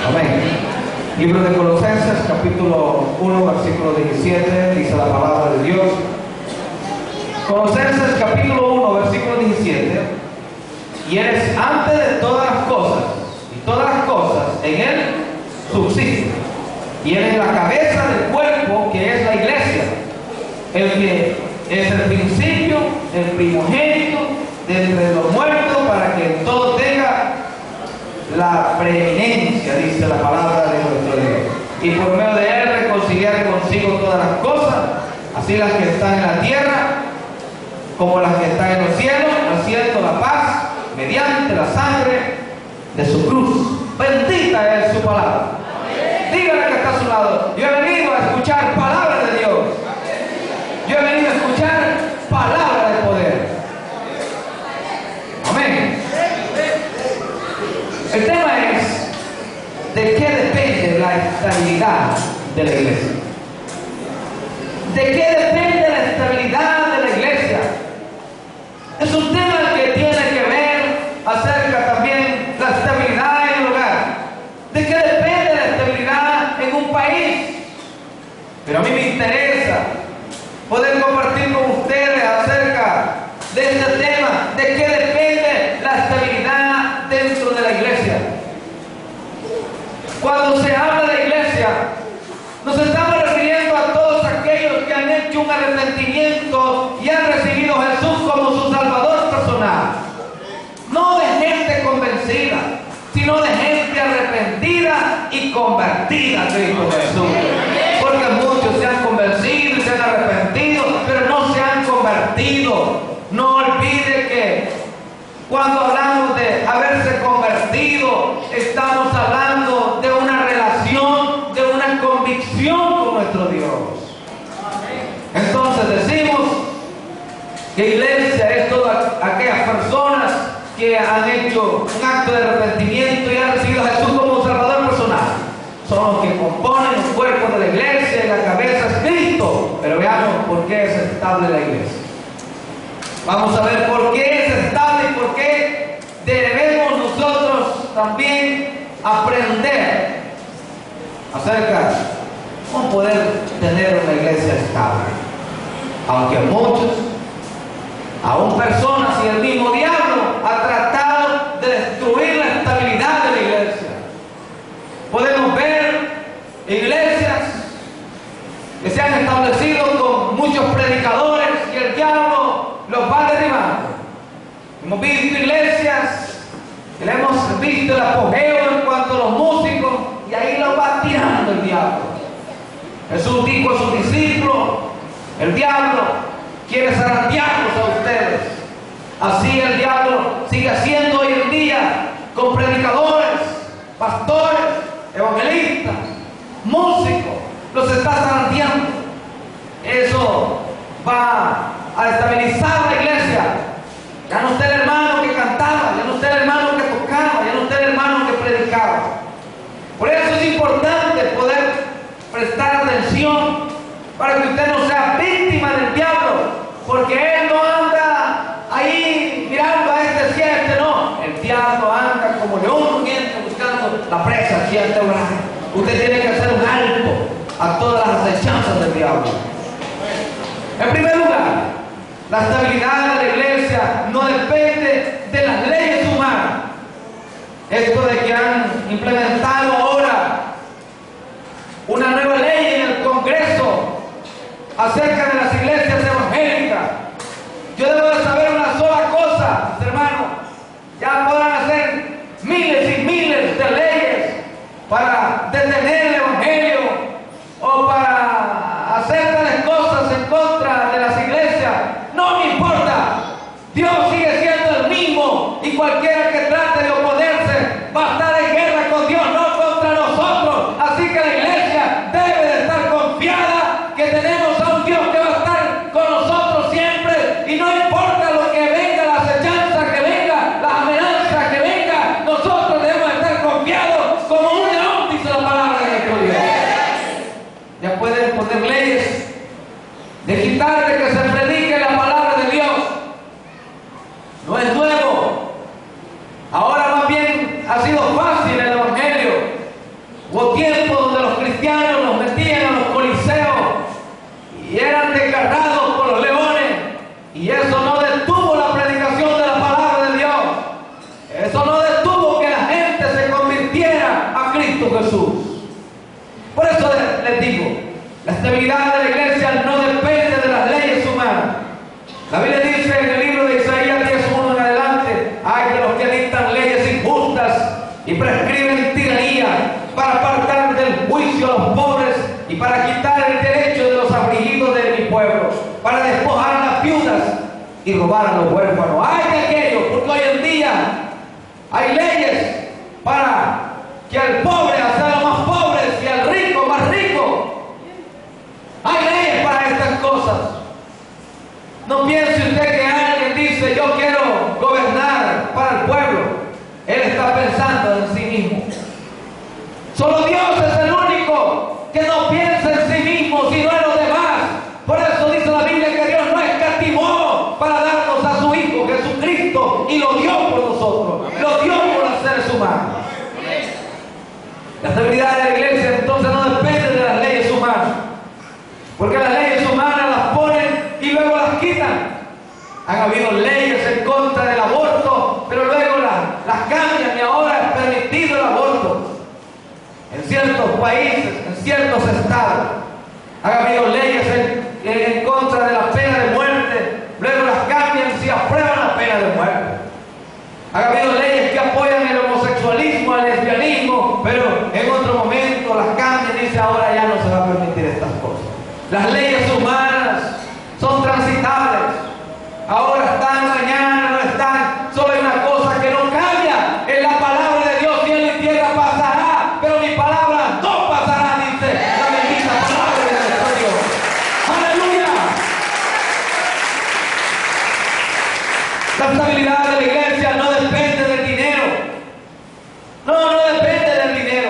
Amén. Libro de Colosenses, capítulo 1, versículo 17, dice la palabra de Dios. Colosenses, capítulo 1, versículo 17. Y Él es antes de todas las cosas, y todas las cosas en Él subsisten. Y Él es la cabeza del cuerpo, que es la iglesia, el que es el principio, el primogénito de entre los muertos, para que en todo tenga la preeminencia, dice la palabra de nuestro Dios. Y por medio de Él reconciliar consigo todas las cosas, así las que están en la tierra como las que están en los cielos, haciendo la paz mediante la sangre de su cruz. Bendita es su palabra. Dígale que está a su lado: yo he venido a escuchar palabra de Dios. Yo he venido a escuchar palabra de poder. Amén. El tema es: ¿de qué depende la estabilidad de la iglesia? ¿De qué depende la estabilidad de la iglesia? Es un tema que tiene que ver acerca también de la estabilidad en el hogar. ¿De qué depende la estabilidad en un país? Pero a mí me interesa poder compartir con ustedes acerca de este tema: ¿de qué depende la estabilidad dentro de la iglesia? Cuando se habla de iglesia, nos estamos refiriendo a todos aquellos que han hecho un arrepentimiento y han recibido a Jesús como su Salvador personal. No de gente convencida, sino de gente arrepentida y convertida a Cristo Jesús. Porque muchos se han convencido y se han arrepentido, pero no se han convertido. No olvide que cuando hablamos de haberse convertido, estamos hablando de una relación, de una convicción con nuestro Dios. Entonces decimos que iglesia es todas aquellas personas que han hecho un acto de arrepentimiento y han recibido a Jesús como un Salvador personal. Son los que componen el cuerpo de la iglesia y la cabeza es Cristo. Pero veamos por qué es estable la iglesia. Vamos a ver por qué es estable y por qué debemos nosotros también aprender acerca de cómo poder tener una iglesia estable. Aunque muchos, aún personas y el mismo diablo ha tratado de destruir la estabilidad de la iglesia. Podemos ver iglesias que se han establecido con muchos predicadores y el diablo los va derribando. Hemos visto iglesias que le hemos visto el apogeo en cuanto a los músicos y ahí los va tirando el diablo. Jesús dijo a sus discípulos: el diablo quiere zarandearlos a ustedes. Así el diablo sigue haciendo hoy en día con predicadores, pastores, evangelistas, músicos. Los está zarandeando. Eso va a estabilizar la iglesia. Ya no está el hermano que cantaba, ya no está el hermano que tocaba, ya no está el hermano que predicaba. Por eso es importante poder prestar atención para que usted no sea víctima del diablo, porque él no anda ahí mirando a este sí, a este no. El diablo anda como león rugiente buscando la presa aquí ante un lado. Usted tiene que hacer un alto a todas las acechanzas del diablo. En primer lugar, la estabilidad de la iglesia no depende de las leyes humanas. Esto de que han implementado ahora una nueva ley en el Congreso acerca de las iglesias evangélicas. Yo debo de saber una sola cosa, hermano. Ya podrán hacer miles y miles de leyes para detener el evangelio o para hacer tales cosas en contra de las iglesias. No me importa. Dios sigue siendo el mismo y cualquiera que trate de oponerse va a estar en guerra con Dios, no contra nosotros. Así que la iglesia debe de estar confiada que tenemos a un Dios que va a estar con nosotros siempre, y no importa lo que venga, la acechanza que venga, la amenaza que venga, nosotros debemos estar confiados como un león, dice la palabra. Hubo tiempos donde los cristianos los metían a los coliseos y eran desgarrados por los leones, y eso no detuvo la predicación de la palabra de Dios. Eso no detuvo que la gente se convirtiera a Cristo Jesús. Por eso les digo, la estabilidad de la iglesia no depende de las leyes humanas. La Biblia dice en el libro de Isaías 10:1 en adelante: hay de los que dictan leyes injustas y prescriben tiranía para apartar del juicio a los pobres y para quitar el derecho de los afligidos de mi pueblo, para despojar a las viudas y robar a los huérfanos. Hay de aquellos, porque hoy en día hay leyes para que al pobre sea lo más pobre y al rico más rico. Hay leyes para estas cosas. No piense usted que alguien dice: yo quiero gobernar para el pueblo. Él está pensando en sí mismo. Solo Dios es el único que no piensa en sí mismo, sino en los demás. Por eso dice la Biblia que Dios no escatimó para darnos a su Hijo Jesucristo, y lo dio por nosotros, lo dio por los seres humanos. La estabilidad de la iglesia entonces no depende de las leyes humanas, porque las leyes humanas las ponen y luego las quitan. Han habido leyes en contra del aborto, pero luego las cambian y ahora es permitido el aborto. En ciertos países, en ciertos estados, han habido leyes en contra de la pena de muerte, luego las cambian si aprueban la pena de muerte. Han habido leyes que apoyan el homosexualismo, el lesbianismo, pero en otro momento las cambian y dicen: ahora ya no se va a permitir estas cosas. Las leyes humanas son transitables. Ahora están, mañana no están. Solo hay una cosa que no cambia: es la palabra de Dios. Cielo y tierra pasará, pero mi palabra no pasará, dice la bendita palabra de nuestro Dios. ¡Aleluya! La estabilidad de la iglesia no depende del dinero. No depende del dinero.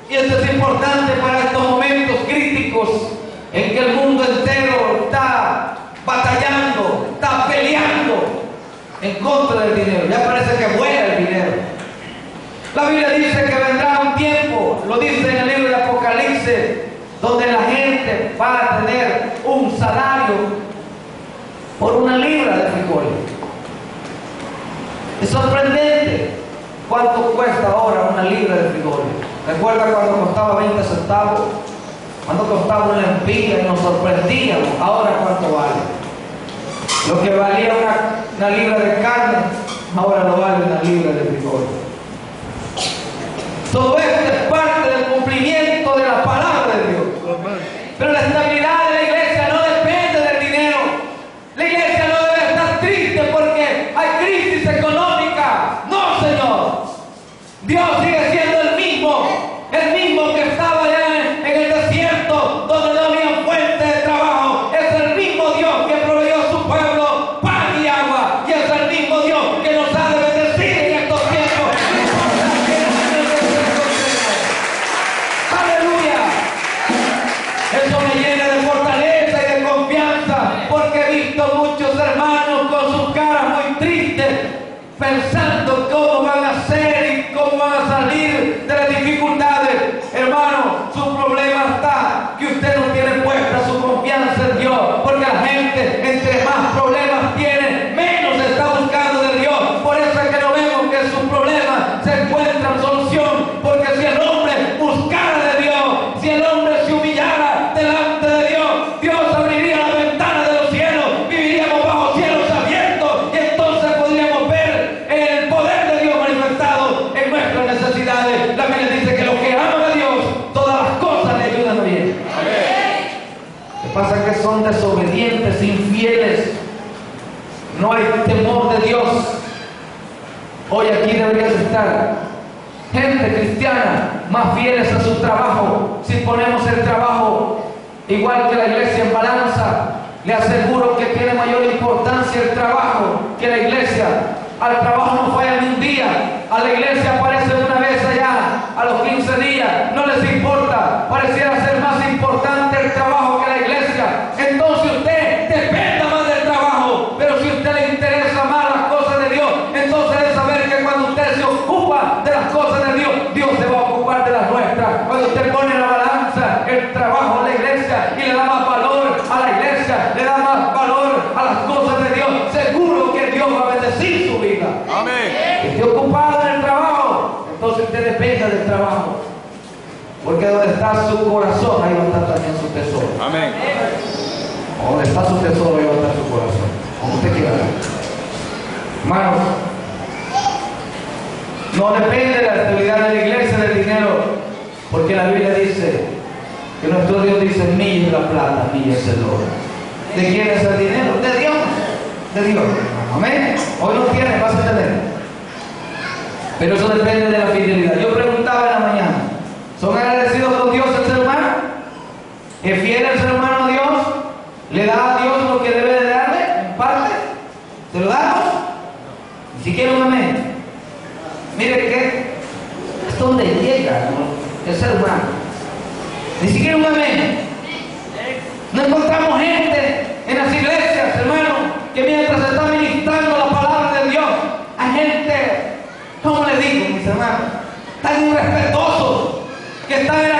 Y esto es importante para estos momentos críticos en que el mundo entero está batallando, está peleando en contra del dinero. Ya parece que vuela el dinero. La Biblia dice que vendrá un tiempo, lo dice en el libro de Apocalipsis, donde la gente va a tener un salario por una libra de frijoles. Es sorprendente cuánto cuesta ahora una libra de frijoles. ¿Recuerda cuando costaba 20 centavos? Cuando costaba una lempilla y nos sorprendíamos. Ahora cuánto vale. Lo que valía una libra de carne, ahora no vale una libra de frijoles. Todo esto es parte del cumplimiento de la palabra de Dios. Pero la estabilidad de la iglesia no depende del dinero. La iglesia no debe estar triste porque hay crisis económica. No, Señor. Dios sigue siendo el mismo que estaba allá en el desierto, donde no había fuente de trabajo. Es el mismo Dios que proveyó a su pueblo pan y agua, y es el mismo Dios que nos ha de bendecir en estos tiempos. ¡Aleluya! Eso me llena de fortaleza y de confianza, porque he visto muchos hermanos con sus caras muy tristes, pensando cómo van a hacer y cómo van a salir de las dificultades. Hermano, su problema está que usted no tiene puesta su confianza en Dios, porque la gente, entre más problemas tiene, menos está buscando de Dios. Por eso es que no vemos que sus problemas se encuentran solución, porque si el hombre buscara de Dios, si el hombre se humillara delante de Dios, Dios abriría la ventana de los cielos, viviríamos bajo cielos abiertos, y entonces podríamos ver el poder de Dios manifestado en nuestras necesidades. La Biblia dice que los que aman a Dios, todas las cosas le ayudan a bien. Lo que pasa es que son desobedientes, infieles. No hay temor de Dios. Hoy aquí deberías estar gente cristiana más fieles a su trabajo. Si ponemos el trabajo igual que la iglesia en balanza, le aseguro que tiene mayor importancia el trabajo que la iglesia. Al trabajo no fallan un día, a la iglesia aparece una vez allá a los 15 días, no les importa. Pareciera ser más importante el trabajo que la iglesia. Entonces usted dependa más del trabajo, pero si a usted le interesa más las cosas de Dios, entonces debe saber que cuando usted se ocupa de las cosas de Dios, Dios se va a ocupar de las nuestras. iglesia, cuando usted pone en la balanza el trabajo de la iglesia y le da más valor a la iglesia, le da más valor a las cosas de Dios, seguro que Dios va a bendecir su vida. Amén. Esté ocupado en el trabajo, entonces usted dependa del trabajo. Porque donde está su corazón, ahí va a estar también su tesoro. Amén. Donde está su tesoro, ahí va a estar su corazón. Como usted quiera. Hermanos, no depende de la estabilidad de la iglesia del dinero, porque la Biblia dice que nuestro Dios dice: mía es la plata, mía es el oro. ¿De quién es el dinero? De Dios. De Dios. Amén. Hoy no tiene, vas a tener. Pero eso depende de la fidelidad. Yo preguntaba en la mañana: ¿son agradecidos con Dios el ser humano? ¿Es fiel el ser humano a Dios? ¿Le da a Dios lo que debe de darle? En parte. ¿Se lo damos? Ni siquiera un amén. Mire que es donde llega, ¿no?, el ser humano. Ni siquiera un amén. No encontramos gente en las iglesias, hermano, que mientras se está ministrando la palabra de Dios, hay gente, ¿cómo le digo, mis hermanos?, tan irrespetuosos, que están en